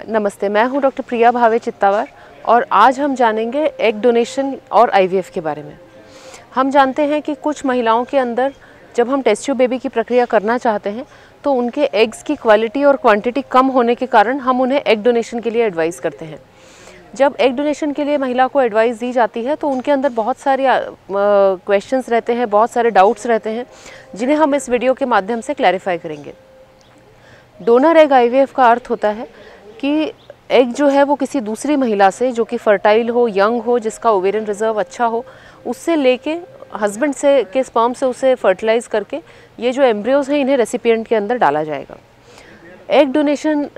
नमस्ते, मैं हूं डॉक्टर प्रिया भावे चित्तावर और आज हम जानेंगे एग डोनेशन और आईवीएफ के बारे में। हम जानते हैं कि कुछ महिलाओं के अंदर जब हम टेस्ट ट्यूब बेबी की प्रक्रिया करना चाहते हैं तो उनके एग्स की क्वालिटी और क्वांटिटी कम होने के कारण हम उन्हें एग डोनेशन के लिए एडवाइस करते हैं। जब एग डोनेशन के लिए महिला को एडवाइस दी जाती है तो उनके अंदर बहुत सारे क्वेश्चंस रहते हैं, बहुत सारे डाउट्स रहते हैं जिन्हें हम इस वीडियो के माध्यम से क्लैरिफाई करेंगे। डोनर एग आईवीएफ का अर्थ होता है कि एग जो है वो किसी दूसरी महिला से जो कि फर्टाइल हो, यंग हो, जिसका ओवेरियन रिजर्व अच्छा हो, उससे लेके हस्बैंड से के स्पर्म से उसे फर्टिलाइज करके ये जो एम्ब्रियोज हैं इन्हें रेसिपिएंट के अंदर डाला जाएगा। एग डोनेशन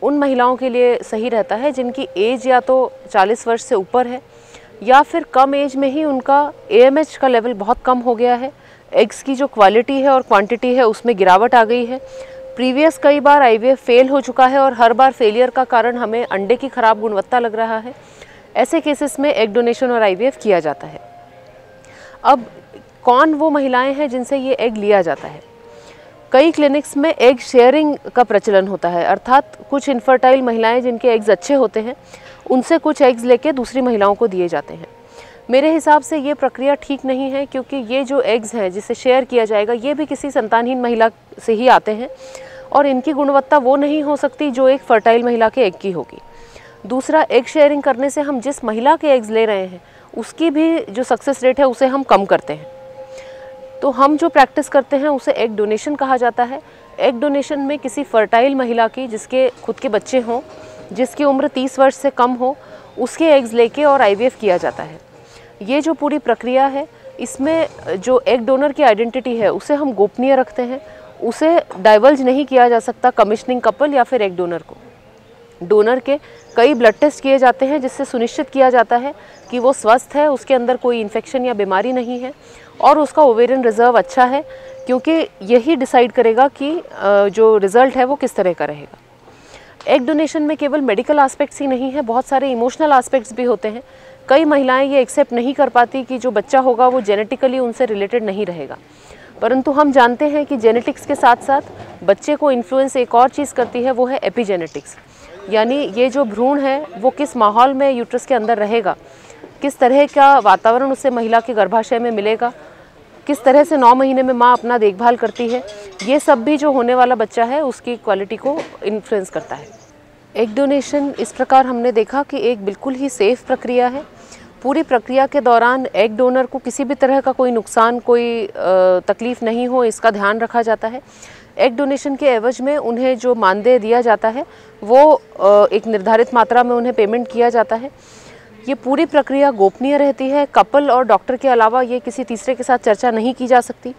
उन महिलाओं के लिए सही रहता है जिनकी एज या तो 40 वर्ष से ऊपर है या फिर कम एज में ही उनका AMH का लेवल बहुत कम हो गया है, एग्स की जो क्वालिटी है और क्वांटिटी है उसमें गिरावट आ गई है, प्रीवियस कई बार आईवीएफ फेल हो चुका है और हर बार फेलियर का कारण हमें अंडे की खराब गुणवत्ता लग रहा है। ऐसे केसेस में एग डोनेशन और आईवीएफ किया जाता है। अब कौन वो महिलाएं हैं जिनसे ये एग लिया जाता है? कई क्लिनिक्स में एग शेयरिंग का प्रचलन होता है, अर्थात कुछ इनफर्टाइल महिलाएं जिनके एग्स अच्छे होते हैं उनसे कुछ एग्स लेके दूसरी महिलाओं को दिए जाते हैं। मेरे हिसाब से ये प्रक्रिया ठीक नहीं है क्योंकि ये जो एग्स हैं जिसे शेयर किया जाएगा ये भी किसी संतानहीन महिला से ही आते हैं और इनकी गुणवत्ता वो नहीं हो सकती जो एक फर्टाइल महिला के एग की होगी। दूसरा, एग शेयरिंग करने से हम जिस महिला के एग्स ले रहे हैं उसकी भी जो सक्सेस रेट है उसे हम कम करते हैं। तो हम जो प्रैक्टिस करते हैं उसे एग डोनेशन कहा जाता है। एग डोनेशन में किसी फर्टाइल महिला की जिसके खुद के बच्चे हों, जिसकी उम्र 30 वर्ष से कम हो, उसके एग्स लेके और आईवीएफ किया जाता है। ये जो पूरी प्रक्रिया है इसमें जो एग डोनर की आइडेंटिटी है उसे हम गोपनीय रखते हैं, उसे डाइवल्ज नहीं किया जा सकता कमिश्निंग कपल या फिर एग डोनर को। डोनर के कई ब्लड टेस्ट किए जाते हैं जिससे सुनिश्चित किया जाता है कि वो स्वस्थ है, उसके अंदर कोई इन्फेक्शन या बीमारी नहीं है और उसका ओवेरियन रिजर्व अच्छा है, क्योंकि यही डिसाइड करेगा कि जो रिज़ल्ट है वो किस तरह का रहेगा। एग डोनेशन में केवल मेडिकल एस्पेक्ट्स ही नहीं है, बहुत सारे इमोशनल एस्पेक्ट्स भी होते हैं। कई महिलाएं ये एक्सेप्ट नहीं कर पाती कि जो बच्चा होगा वो जेनेटिकली उनसे रिलेटेड नहीं रहेगा, परंतु हम जानते हैं कि जेनेटिक्स के साथ साथ बच्चे को इन्फ्लुएंस एक और चीज़ करती है, वो है एपिजेनेटिक्स। यानी ये जो भ्रूण है वो किस माहौल में यूट्रस के अंदर रहेगा, किस तरह का वातावरण उसे महिला के गर्भाशय में मिलेगा, किस तरह से 9 महीने में माँ अपना देखभाल करती है, ये सब भी जो होने वाला बच्चा है उसकी क्वालिटी को इन्फ्लुएंस करता है। एग डोनेशन इस प्रकार हमने देखा कि एक बिल्कुल ही सेफ़ प्रक्रिया है। पूरी प्रक्रिया के दौरान एग डोनर को किसी भी तरह का कोई नुकसान, कोई तकलीफ़ नहीं हो, इसका ध्यान रखा जाता है। एग डोनेशन के एवज में उन्हें जो मानदेय दिया जाता है वो एक निर्धारित मात्रा में उन्हें पेमेंट किया जाता है। ये पूरी प्रक्रिया गोपनीय रहती है, कपल और डॉक्टर के अलावा ये किसी तीसरे के साथ चर्चा नहीं की जा सकती।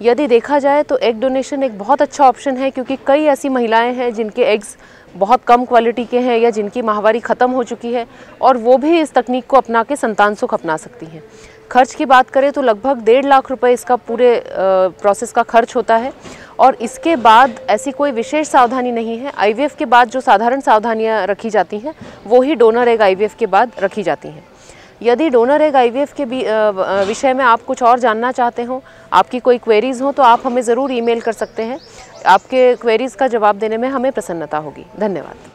यदि देखा जाए तो एग डोनेशन एक बहुत अच्छा ऑप्शन है क्योंकि कई ऐसी महिलाएं हैं जिनके एग्स बहुत कम क्वालिटी के हैं या जिनकी माहवारी ख़त्म हो चुकी है और वो भी इस तकनीक को अपना के संतान सुख अपना सकती हैं। खर्च की बात करें तो लगभग 1.5 लाख रुपए इसका पूरे प्रोसेस का खर्च होता है और इसके बाद ऐसी कोई विशेष सावधानी नहीं है। आईवीएफ के बाद जो साधारण सावधानियां रखी जाती हैं वो ही डोनर एग आईवीएफ के बाद रखी जाती हैं। यदि डोनर एग आईवीएफ के विषय में आप कुछ और जानना चाहते हो, आपकी कोई क्वेरीज़ हो तो आप हमें ज़रूर ईमेल कर सकते हैं। आपके क्वेरीज़ का जवाब देने में हमें प्रसन्नता होगी। धन्यवाद।